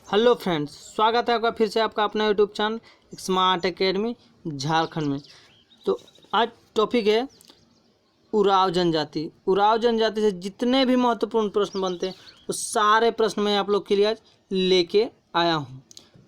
Hello friends, स्वागत है आपका फिर से आपका अपना YouTube channel smart academy Jharkhand में। तो आज टॉपिक है उराव जनजाति। उराव जनजाति से जितने भी महत्वपूर्ण प्रश्न बनते हैं वो सारे प्रश्न मैं आप लोग के लिए आज लेके आया हूँ।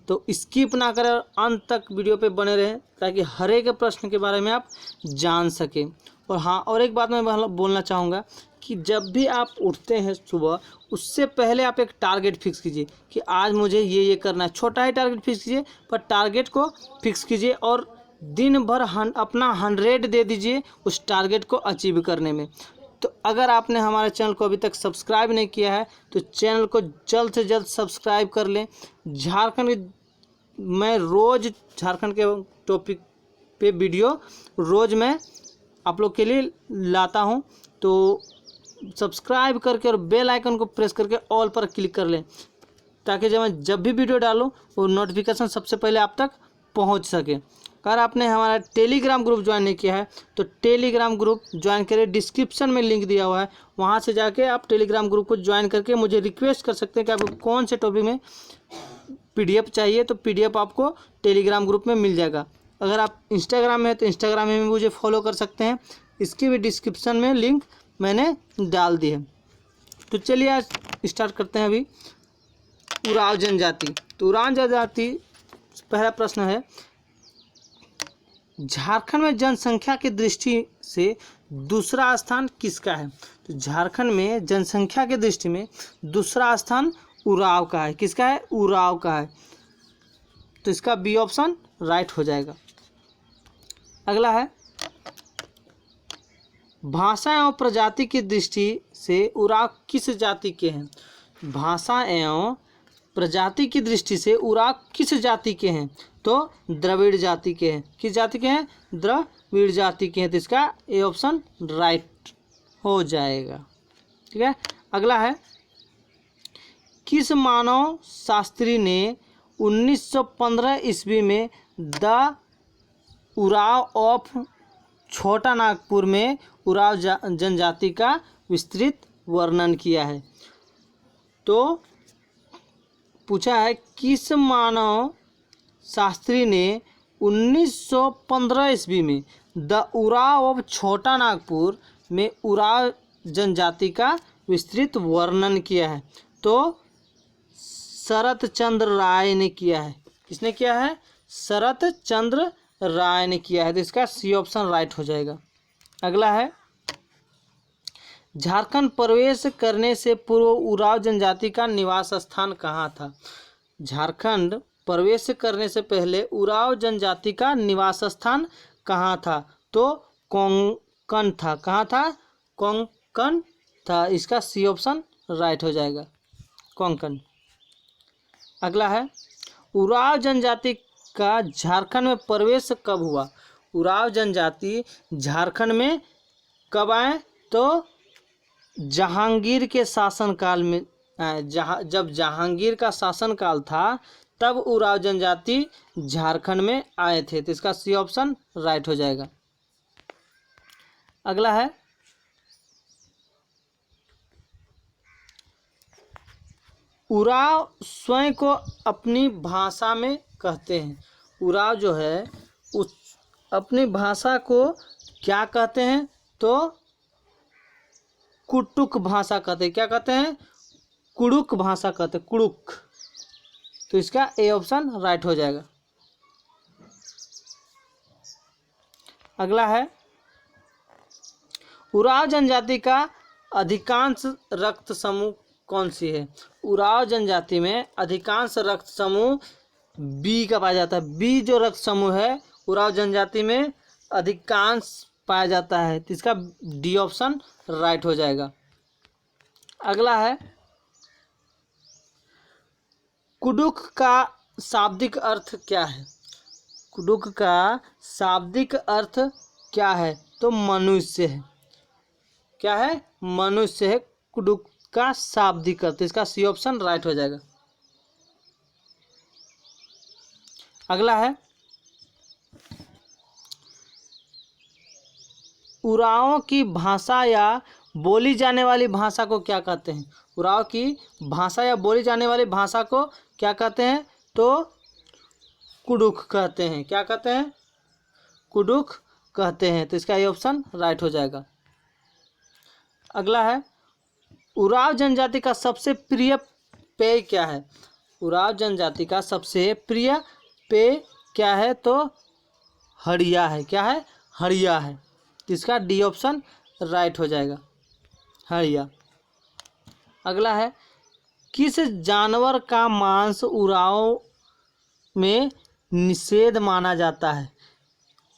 तो स्किप ना करें और अंत तक वीडियो पे बने रहें ताकि हर एक प्रश्न के बारे में आप जान सकें। और हाँ, और एक बात मैं बोलना चाहूँगा कि जब भी आप उठते हैं सुबह, उससे पहले आप एक टारगेट फिक्स कीजिए कि आज मुझे ये करना है। छोटा ही टारगेट फिक्स कीजिए, पर टारगेट को फिक्स कीजिए और दिन भर अपना 100 दे दीजिए उस टारगेट को अचीव करने में। तो अगर आपने हमारे चैनल को अभी तक सब्सक्राइब नहीं किया है तो चैनल को जल्द से जल्द सब्सक्राइब कर लें। मैं रोज़ झारखंड के टॉपिक पे वीडियो रोज़ मैं आप लोग के लिए लाता हूं। तो सब्सक्राइब करके और बेल आइकन को प्रेस करके ऑल पर क्लिक कर लें ताकि जब भी वीडियो डालूं वो नोटिफिकेशन सबसे पहले आप तक पहुंच सके। अगर आपने हमारा टेलीग्राम ग्रुप ज्वाइन नहीं किया है तो टेलीग्राम ग्रुप ज्वाइन करें, डिस्क्रिप्शन में लिंक दिया हुआ है, वहां से जाके आप टेलीग्राम ग्रुप को ज्वाइन करके मुझे रिक्वेस्ट कर सकते हैं कि आपको कौन से टॉपिक में पीडीएफ चाहिए। तो पीडीएफ आपको टेलीग्राम ग्रुप में मिल जाएगा। अगर आप इंस्टाग्राम में हैं तो इंस्टाग्राम में भी मुझे फॉलो कर सकते हैं, इसकी भी डिस्क्रिप्शन में लिंक मैंने डाल दी है। तो चलिए आज स्टार्ट करते हैं। अभी उराव जनजाति। तो उराव जनजाति पहला प्रश्न है, झारखंड में जनसंख्या की दृष्टि से दूसरा स्थान किसका है? तो झारखंड में जनसंख्या की दृष्टि में दूसरा स्थान उराव का है। किसका है? उराव का है। तो इसका बी ऑप्शन राइट हो जाएगा। अगला है, भाषा एवं प्रजाति की दृष्टि से उराव किस जाति के हैं? भाषा एवं प्रजाति की दृष्टि से उराव किस जाति के हैं? तो द्रविड़ जाति के हैं। किस जाति के हैं? द्रविड़ जाति के हैं। तो इसका ए ऑप्शन राइट हो जाएगा। ठीक है। अगला है, किस मानव शास्त्री ने 1915 ईस्वी में द उराव ऑफ छोटा नागपुर में उराव जनजाति का विस्तृत वर्णन किया है? तो पूछा है, किस मानव शास्त्री ने 1915 ईस्वी में द उराव ऑफ छोटा नागपुर में उराव जनजाति का विस्तृत वर्णन किया है? तो शरत चंद्र राय ने किया है। किसने किया है? शरत चंद्र राय ने किया है। तो इसका सी ऑप्शन राइट हो जाएगा। अगला है, झारखंड प्रवेश करने से पूर्व उराव जनजाति का निवास स्थान कहाँ था? झारखंड प्रवेश करने से पहले उराव जनजाति का निवास स्थान कहाँ था? तो कोंकण था। कहाँ था? कोंकण था। इसका सी ऑप्शन राइट हो जाएगा, कोंकण। अगला है, उराव जनजाति का झारखंड में प्रवेश कब हुआ? उराव जनजाति झारखंड में कब आए? तो जहांगीर के शासनकाल में जब जहांगीर का शासनकाल था तब उराव जनजाति झारखंड में आए थे। तो इसका सी ऑप्शन राइट हो जाएगा। अगला है, उराव स्वयं को अपनी भाषा में कहते हैं। उराव जो है उस अपनी भाषा को क्या कहते हैं? तो कुटुक भाषा कहते हैं। क्या कहते हैं? कुड़ुक भाषा कहते हैं, कुड़ुक। तो इसका ए ऑप्शन राइट हो जाएगा। अगला है, उराव जनजाति का अधिकांश रक्त समूह कौन सी है? उराव जनजाति में अधिकांश रक्त समूह बी का पाया जाता है। बी जो रक्त समूह है उराव जनजाति में अधिकांश पाया जाता है। तो इसका डी ऑप्शन राइट हो जाएगा। अगला है, कुडुक का शाब्दिक अर्थ क्या है? कुडुक का शाब्दिक अर्थ क्या है? तो मनुष्य है। क्या है? मनुष्य है कुडुक का शाब्दिक अर्थ। इसका सी ऑप्शन राइट हो जाएगा। अगला है, उरावों की भाषा या बोली जाने वाली भाषा को क्या कहते हैं? उराव की भाषा या बोली जाने वाली भाषा को क्या कहते हैं? तो कुडुख कहते हैं। क्या कहते हैं? कुडुख कहते हैं। तो इसका ये ऑप्शन राइट हो जाएगा। अगला है, उराव जनजाति का सबसे प्रिय पेय क्या है? उराव जनजाति का सबसे प्रिय पेय क्या है? तो हड़िया है। क्या है? हड़िया है। तो इसका डी ऑप्शन राइट हो जाएगा, हड़िया। अगला है, किस जानवर का मांस उराव में निषेध माना जाता है?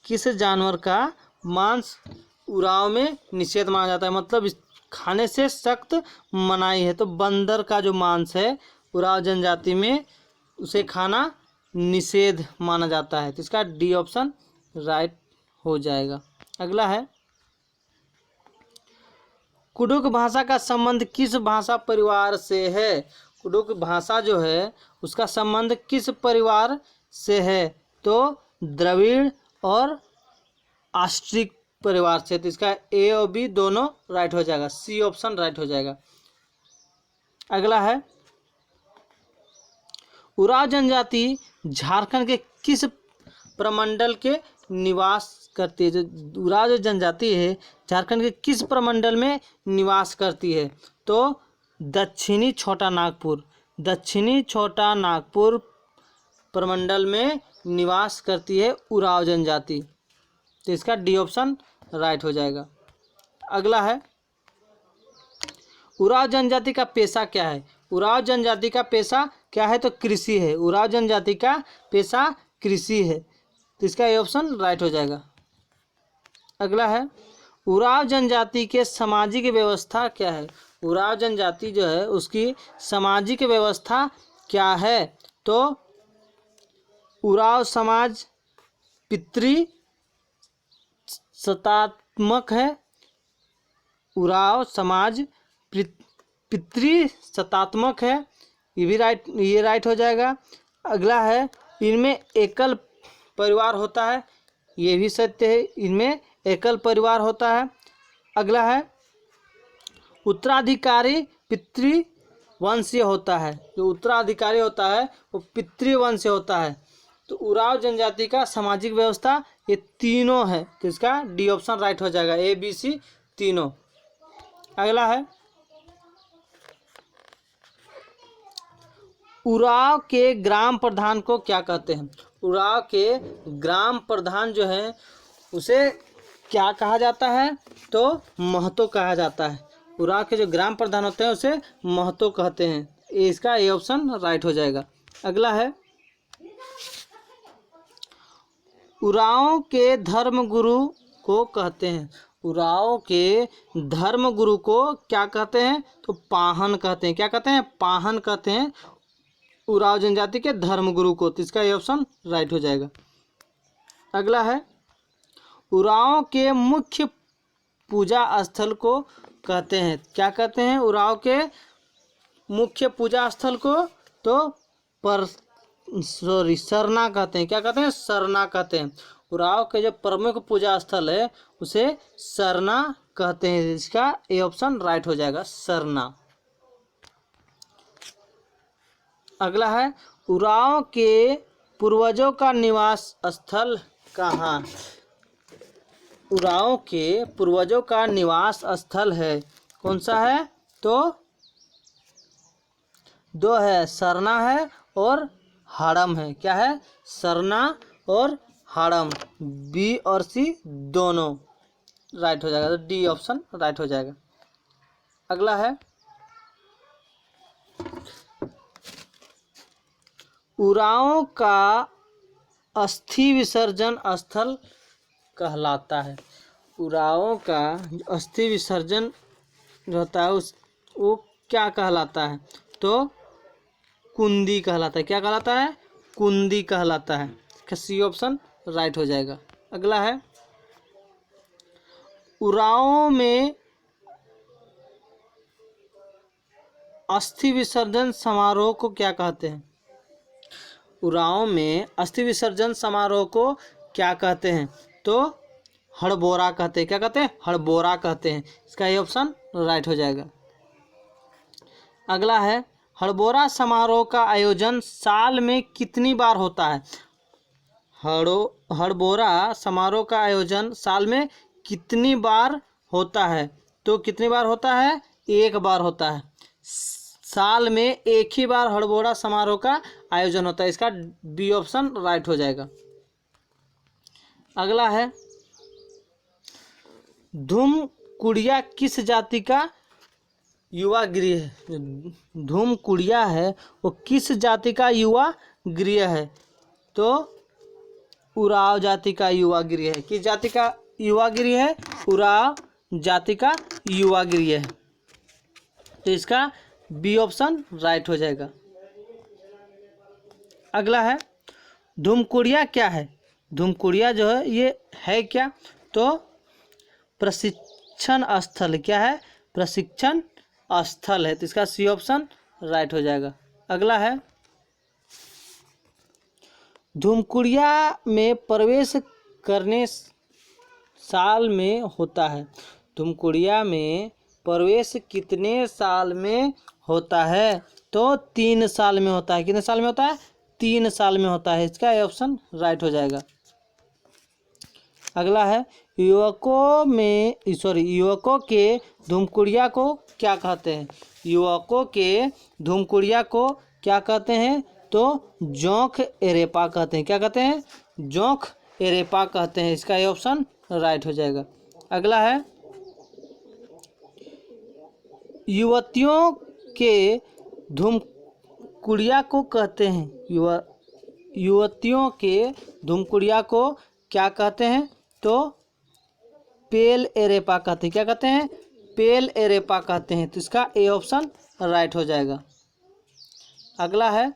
किस जानवर का मांस उराव में निषेध माना जाता है, मतलब इस खाने से सख्त मनाही है? तो बंदर का जो मांस है उराव जनजाति में, उसे खाना निषेध माना जाता है। तो इसका डी ऑप्शन राइट हो जाएगा। अगला है, कुडुख भाषा का संबंध किस भाषा परिवार से है? कुडुख भाषा जो है उसका संबंध किस परिवार से है? तो द्रविड़ और आस्ट्रिक परिवार से। तो इसका ए और बी दोनों राइट हो जाएगा, सी ऑप्शन राइट हो जाएगा। अगला है, उराव जनजाति झारखंड के किस प्रमंडल के निवास करती है? जो उराव जो जनजाति है झारखंड के किस प्रमंडल में निवास करती है? तो दक्षिणी छोटा नागपुर, दक्षिणी छोटा नागपुर प्रमंडल में निवास करती है उराव जनजाति। तो इसका डी ऑप्शन राइट हो जाएगा। अगला है, उराव जनजाति का पेशा क्या है? उराव जनजाति का पेशा क्या है? तो कृषि है। उराव जनजाति का पेशा कृषि है। तो इसका ये ऑप्शन राइट हो जाएगा। अगला है, उराव जनजाति के सामाजिक व्यवस्था क्या है? उराव जनजाति जो है उसकी सामाजिक व्यवस्था क्या है? तो उराव समाज पितृ सत्तात्मक है। उराव समाज पितृ सत्तात्मक है, ये भी राइट, ये राइट हो जाएगा। अगला है, इनमें एकल परिवार होता है, ये भी सत्य है, इनमें एकल परिवार होता है। अगला है, उत्तराधिकारी पितृवंशीय होता है। जो उत्तराधिकारी होता है वो पितृवंशीय होता है। तो उराव जनजाति का सामाजिक व्यवस्था ये तीनों है। तो इसका डी ऑप्शन राइट हो जाएगा, ए बी सी तीनों। अगला है, उराव के ग्राम प्रधान को क्या कहते हैं? उराव के ग्राम प्रधान जो है उसे क्या कहा जाता है? तो महतो कहा जाता है। उराव के जो ग्राम प्रधान होते हैं उसे महतो कहते हैं। इसका ए ऑप्शन राइट हो जाएगा। अगला है, उराव के धर्मगुरु को कहते हैं। उराव के धर्मगुरु को क्या कहते हैं? तो पाहन कहते हैं। क्या कहते हैं? पाहन कहते हैं उराव जनजाति के धर्मगुरु को। तो इसका ये ऑप्शन राइट हो जाएगा। अगला है, उराव के मुख्य पूजा स्थल को कहते हैं। क्या कहते हैं? उराव के मुख्य पूजा स्थल को तो सरना कहते हैं। क्या कहते हैं? सरना कहते हैं। उराव के जो प्रमुख पूजा स्थल है उसे सरना कहते हैं। इसका ए ऑप्शन राइट हो जाएगा, सरना। अगला है, उराव के पूर्वजों का निवास स्थल कहाँ? उराव के पूर्वजों का निवास स्थल है, कौन सा है? तो दो है, सरना है और हाड़म है। क्या है? सरना और हाड़म, बी और सी दोनों राइट हो जाएगा। तो डी ऑप्शन राइट हो जाएगा। अगला है, उराव का अस्थि विसर्जन स्थल कहलाता है। उराव का अस्थि विसर्जन जो होता है वो क्या कहलाता है? तो कुंदी कहलाता है। क्या कहलाता है? कुंदी कहलाता है। सी ऑप्शन राइट हो जाएगा। अगला है, उराव में अस्थि विसर्जन समारोह को क्या कहते हैं? उराव में अस्थि विसर्जन समारोह को क्या कहते हैं? तो हड़बोरा कहते हैं। क्या कहते हैं? हड़बोरा कहते हैं। इसका ये ऑप्शन राइट हो जाएगा। अगला है हड़बोरा समारोह का आयोजन साल में कितनी बार होता है। हड़बोरा समारोह का आयोजन साल में कितनी बार होता है। तो कितनी बार होता है, एक बार होता है। साल में एक ही बार हड़बोरा समारोह का आयोजन होता है। इसका बी ऑप्शन राइट हो जाएगा। अगला है धूम कुड़िया किस जाति का युवा गृह है। धूम कुड़िया है वो किस जाति का युवा गृह है। तो उराव जाति का युवा गृह है। किस जाति का युवा गृह है, उराव जाति का युवा गृह है। तो इसका बी ऑप्शन राइट हो जाएगा। अगला है धूमकुड़िया क्या है। धूमकुड़िया जो है ये है क्या, तो प्रशिक्षण स्थल। क्या है, प्रशिक्षण स्थल है। तो इसका सी ऑप्शन राइट हो जाएगा। अगला है धूमकुड़िया में प्रवेश करने साल में होता है। धूमकुड़िया में प्रवेश कितने साल में होता है। तो 3 साल में होता है। कितने साल में होता है, 3 साल में होता है। इसका ऑप्शन राइट हो जाएगा। अगला है युवकों के धूमकुड़िया को क्या कहते हैं। युवकों के धूमकुड़िया को क्या कहते हैं, तो जोंक एरेपा कहते हैं। क्या कहते हैं, जोंक एरेपा कहते हैं। इसका ऑप्शन राइट हो जाएगा। अगला है युवतियों के धूमकुड़िया को कहते हैं। युवतियों के धूमकुड़िया को क्या कहते हैं, तो पेल एरेपा कहते हैं। क्या कहते हैं, पेल एरेपा कहते हैं। तो इसका ए ऑप्शन राइट हो जाएगा। अगला है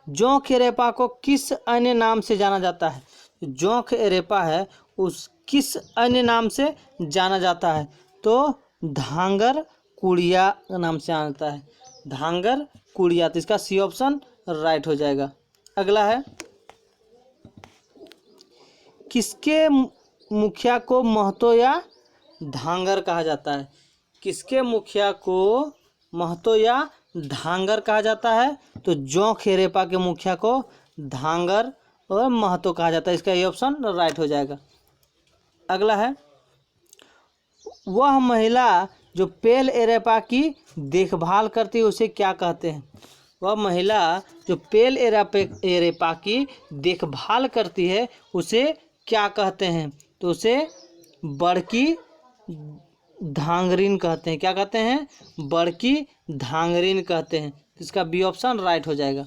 जोंक एरेपा को किस अन्य नाम से जाना जाता है। जोंक एरेपा है उस किस अन्य नाम से जाना जाता है, तो धांगर कुड़िया नाम से जाना जाता है। धांगर कुड़िया। तो इसका सी ऑप्शन राइट हो जाएगा। अगला है किसके मुखिया को महतो या धांगर कहा जाता है। किसके मुखिया को महतो या धांगर कहा जाता है, तो जोंक एरेपा के मुखिया को धांगर और महतो कहा जाता है। इसका ये ऑप्शन राइट हो जाएगा। अगला है वह महिला जो पेल एरेपा की देखभाल करती है उसे क्या कहते हैं। वह महिला जो पेल एरेपा की देखभाल करती है उसे क्या कहते हैं, तो उसे बड़की धांगरीन कहते हैं। क्या कहते हैं, बड़की धांगरीन कहते हैं। इसका बी ऑप्शन राइट हो जाएगा।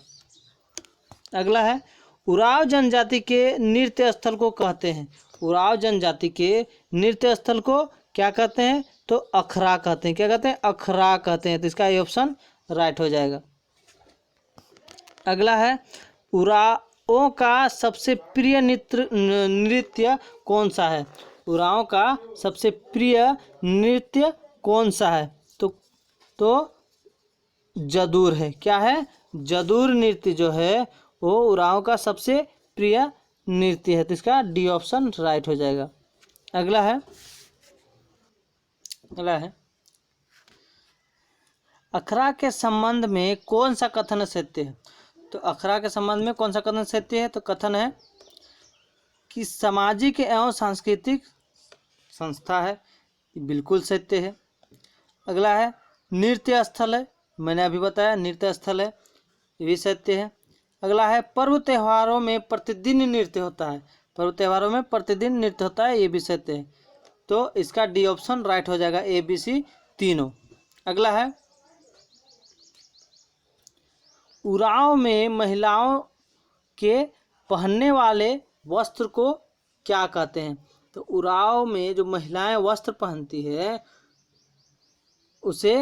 अगला है उराव जनजाति के नृत्य स्थल को कहते हैं। उराव जनजाति के नृत्य स्थल को क्या कहते हैं, तो अखरा कहते हैं। क्या कहते हैं, अखरा कहते हैं। तो इसका ये ऑप्शन राइट हो जाएगा। अगला है उराओं का सबसे प्रिय नृत्य कौन सा है। उराओं का सबसे प्रिय नृत्य कौन सा है, तो जदूर है। क्या है, जदूर नृत्य जो है वो उराओं का सबसे प्रिय नृत्य है। तो इसका डी ऑप्शन राइट हो जाएगा। अगला है अखरा के संबंध में कौन सा कथन सत्य है। तो अखरा के संबंध में कौन सा कथन सत्य है, तो कथन है कि सामाजिक एवं सांस्कृतिक संस्था है। बिल्कुल सत्य है। अगला है नृत्य स्थल है। मैंने अभी बताया नृत्य स्थल है, ये भी सत्य है। अगला है पर्व त्योहारों में प्रतिदिन नृत्य होता है। पर्व त्योहारों में प्रतिदिन नृत्य होता है, ये भी सत्य है। तो इसका डी ऑप्शन राइट हो जाएगा, ए बी सी तीनों। अगला है उराव में महिलाओं के पहनने वाले वस्त्र को क्या कहते हैं। तो उराव में जो महिलाएं वस्त्र पहनती है उसे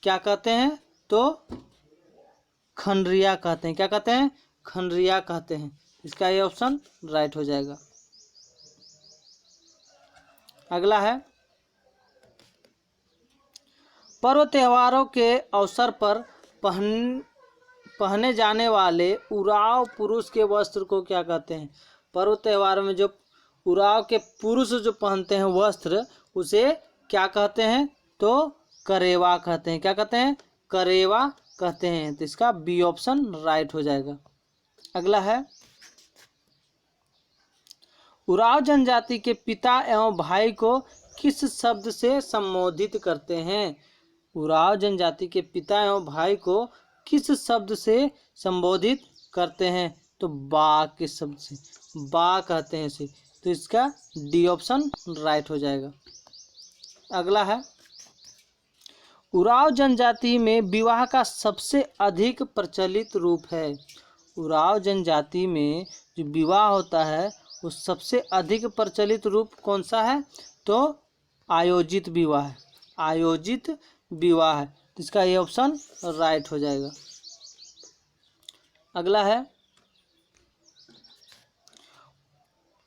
क्या कहते हैं, तो खंडरिया कहते हैं। क्या कहते हैं, खंडरिया कहते हैं। इसका ये ऑप्शन राइट हो जाएगा। अगला है पर्व त्योहारों के अवसर पर पहने जाने वाले उराव पुरुष के वस्त्र को क्या कहते हैं। पर्व त्योहारों में जो उराव के पुरुष जो पहनते हैं वस्त्र उसे क्या कहते हैं? तो करेवा कहते हैं। क्या कहते हैं? करेवा कहते हैं। तो इसका बी ऑप्शन राइट हो जाएगा। अगला है, उरांव जनजाति के पिता एवं भाई को किस शब्द से संबोधित करते हैं? उरांव जनजाति के पिता एवं भाई को किस शब्द से संबोधित करते हैं? तो बा के शब्द से, बा कहते हैं इसे। तो इसका डी ऑप्शन राइट हो जाएगा। अगला है, उरांव जनजाति में विवाह का सबसे अधिक प्रचलित रूप है। उरांव जनजाति में जो विवाह होता है वो सबसे अधिक प्रचलित रूप कौन सा है? तो आयोजित विवाह है। आयोजित विवाह है। तो इसका ये ऑप्शन राइट हो जाएगा। अगला है,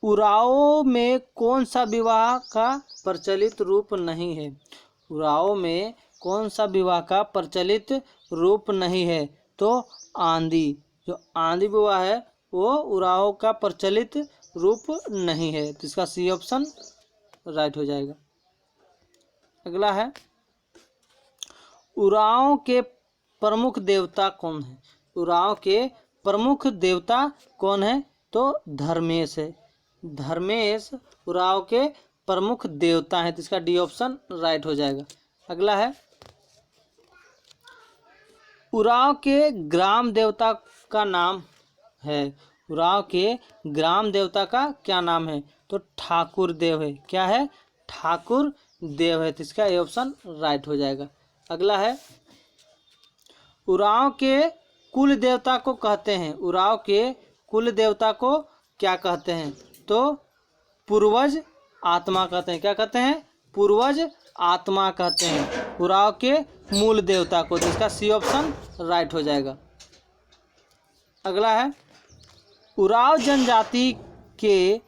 उरांव में कौन सा विवाह का प्रचलित रूप नहीं है? उरांव में कौन सा विवाह का प्रचलित रूप नहीं है? तो आंधी, जो आंधी विवाह है वो उरांव का प्रचलित रूप नहीं है। तो इसका सी ऑप्शन राइट हो जाएगा। अगला है, उरांव के प्रमुख देवता कौन है? उरांव के प्रमुख देवता कौन है? तो धर्मेश है। धर्मेश उरांव के प्रमुख देवता हैं। तो इसका डी ऑप्शन राइट हो जाएगा। अगला है, उरांव के ग्राम देवता का नाम है। उरांव के ग्राम देवता का क्या नाम है? तो ठाकुर देव है। क्या है? ठाकुर देव है। तो इसका ए ऑप्शन राइट हो जाएगा। अगला है, उरांव के कुल देवता को कहते हैं। उरांव के कुल देवता को क्या कहते हैं? तो पूर्वज आत्मा कहते हैं। क्या कहते हैं? पूर्वज आत्मा कहते हैं उरांव के मूल देवता को। तो इसका सी ऑप्शन राइट हो जाएगा। अगला है, उरांव जनजाति के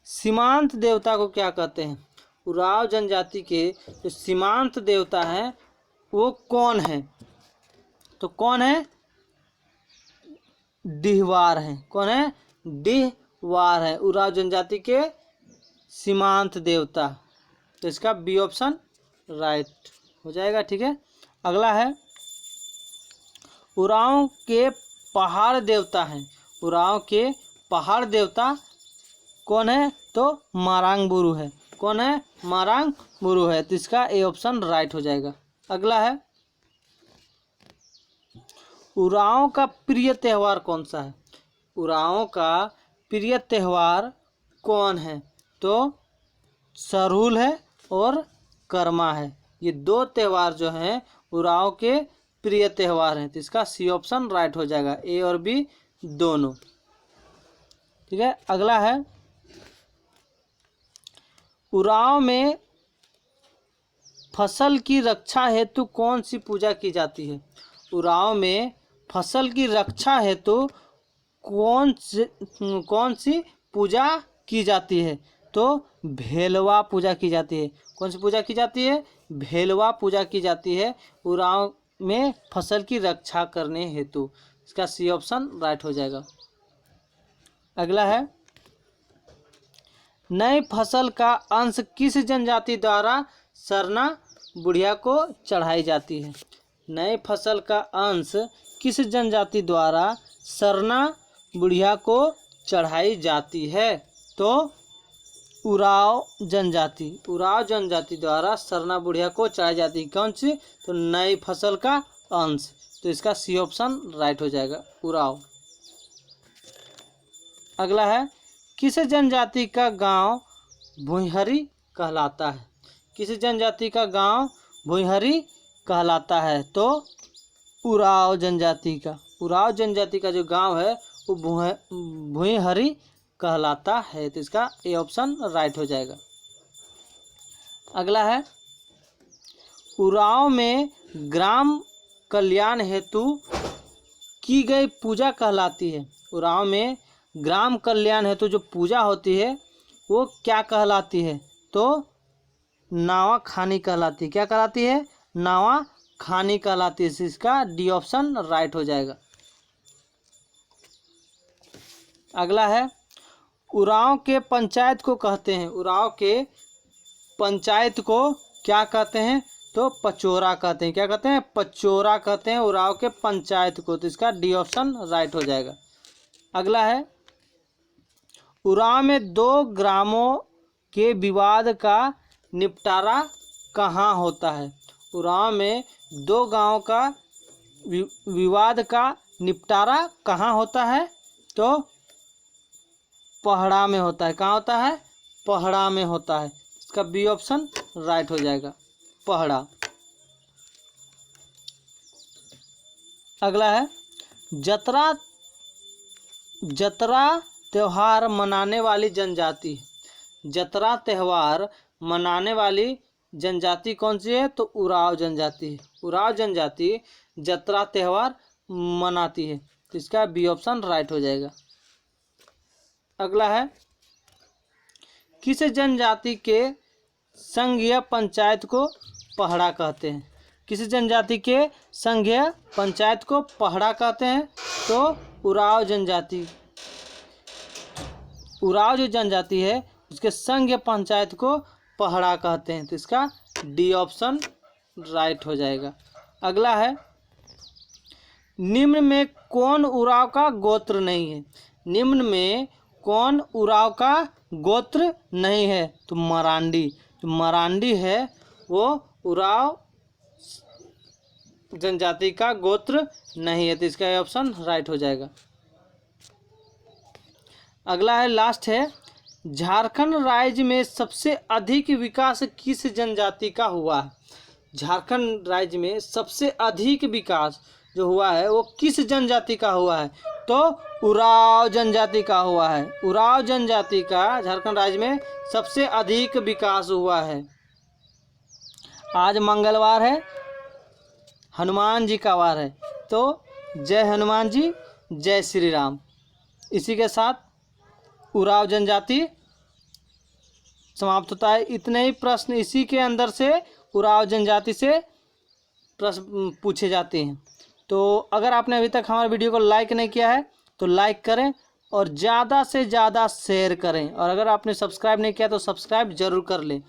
सीमांत देवता को क्या कहते हैं? उरांव जनजाति के जो सीमांत देवता हैं वो कौन है? तो कौन है? डिहवार है। कौन है? डिहवार है उरांव जनजाति के सीमांत देवता। तो इसका बी ऑप्शन राइट हो जाएगा। ठीक है। अगला है, उरांव के पहाड़ देवता हैं। उरांव के पहाड़ देवता कौन है? तो मारांग बुरु है। कौन है? मारांग बुरु है। तो इसका ए ऑप्शन राइट हो जाएगा। अगला है, उरांव का प्रिय त्यौहार कौन सा है? उरांव का प्रिय त्यौहार कौन है? तो सरहुल है और कर्मा है। ये दो त्यौहार जो हैं उरांव के प्रिय त्यौहार हैं। तो इसका सी ऑप्शन राइट हो जाएगा, ए और बी दोनों। ठीक है। अगला है, उरांव में फसल की रक्षा हेतु कौन सी पूजा की जाती है? उरांव में फसल की रक्षा हेतु कौन सी पूजा की जाती है? तो भेलवा पूजा की जाती है। कौन सी पूजा की जाती है? भेलवा पूजा की जाती है उरांव में फसल की रक्षा करने हेतु। इसका सी ऑप्शन राइट हो जाएगा। अगला है, नई फसल का अंश किस जनजाति द्वारा सरना बुढ़िया को चढ़ाई जाती है? नए फसल का अंश किस जनजाति द्वारा सरना बुढ़िया को चढ़ाई जाती है? तो उरांव जनजाति। उरांव जनजाति द्वारा सरना बुढ़िया को चढ़ाई जाती है। कौन सी? तो नई फसल का अंश। तो इसका सी ऑप्शन राइट हो जाएगा, उरांव। अगला है, किस जनजाति का गांव भुइहरी कहलाता है? किस जनजाति का गांव भुइहरी कहलाता है? तो उरांव जनजाति का। उरांव जनजाति का जो गांव है वो भुइहरी कहलाता है। तो इसका ए ऑप्शन राइट हो जाएगा। अगला है, उरांव में ग्राम कल्याण हेतु की गई पूजा कहलाती है। उरांव में ग्राम कल्याण हेतु जो पूजा होती है वो क्या कहलाती है? तो नावा खानी कहलाती है। क्या कहलाती है? नावा खानी कहलाती है। इसका डी ऑप्शन राइट हो जाएगा। अगला है, उरांव के पंचायत को कहते हैं। उरांव के पंचायत को क्या कहते हैं? तो पचोरा कहते हैं। क्या कहते हैं? पचोरा कहते हैं उराव के पंचायत को। तो इसका डी ऑप्शन राइट हो जाएगा। अगला है, उराव में 2 ग्रामों के विवाद का निपटारा कहाँ होता है? उराव में 2 गांव का विवाद का निपटारा कहाँ होता है? तो पहड़ा में होता है। कहाँ होता है? पहड़ा में होता है। इसका बी ऑप्शन राइट हो जाएगा, पहड़ा। अगला है, जतरा त्यौहार मनाने वाली जनजाति। जतरा त्यौहार मनाने वाली जनजाति कौन सी है? तो उराव जनजाति। उराव जनजाति जतरा त्यौहार मनाती है। तो इसका बी ऑप्शन राइट हो जाएगा। अगला है, किस जनजाति के संघीय पंचायत को पहड़ा कहते हैं? किस जनजाति के संघीय पंचायत को पहड़ा कहते हैं? तो उराव जनजाति। उराव जो जनजाति है उसके संघीय पंचायत को पहड़ा कहते हैं। तो इसका डी ऑप्शन राइट हो जाएगा। अगला है, निम्न में कौन उराव का गोत्र नहीं है? निम्न में कौन उराव का गोत्र नहीं है? तो मरांडी। जो मरांडी है वो उराव जनजाति का गोत्र नहीं है। तो इसका ऑप्शन राइट हो जाएगा। अगला है, लास्ट है, झारखंड राज्य में सबसे अधिक विकास किस जनजाति का हुआ है? झारखंड राज्य में सबसे अधिक विकास जो हुआ है वो किस जनजाति का हुआ है? तो उराव जनजाति का हुआ है। उराव जनजाति का झारखंड राज्य में सबसे अधिक विकास हुआ है। आज मंगलवार है, हनुमान जी का वार है। तो जय हनुमान जी, जय श्री राम। इसी के साथ उराव जनजाति समाप्त होता है। इतने ही प्रश्न इसी के अंदर से उराव जनजाति से प्रश्न पूछे जाते हैं। तो अगर आपने अभी तक हमारे वीडियो को लाइक नहीं किया है तो लाइक करें और ज़्यादा से ज़्यादा शेयर करें, और अगर आपने सब्सक्राइब नहीं किया तो सब्सक्राइब जरूर कर लें।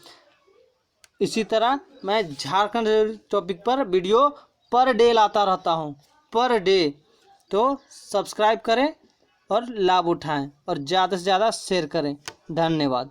इसी तरह मैं झारखंड टॉपिक पर वीडियो पर डे लाता रहता हूँ, पर डे। तो सब्सक्राइब करें और लाभ उठाएं और ज़्यादा से ज़्यादा शेयर करें। धन्यवाद।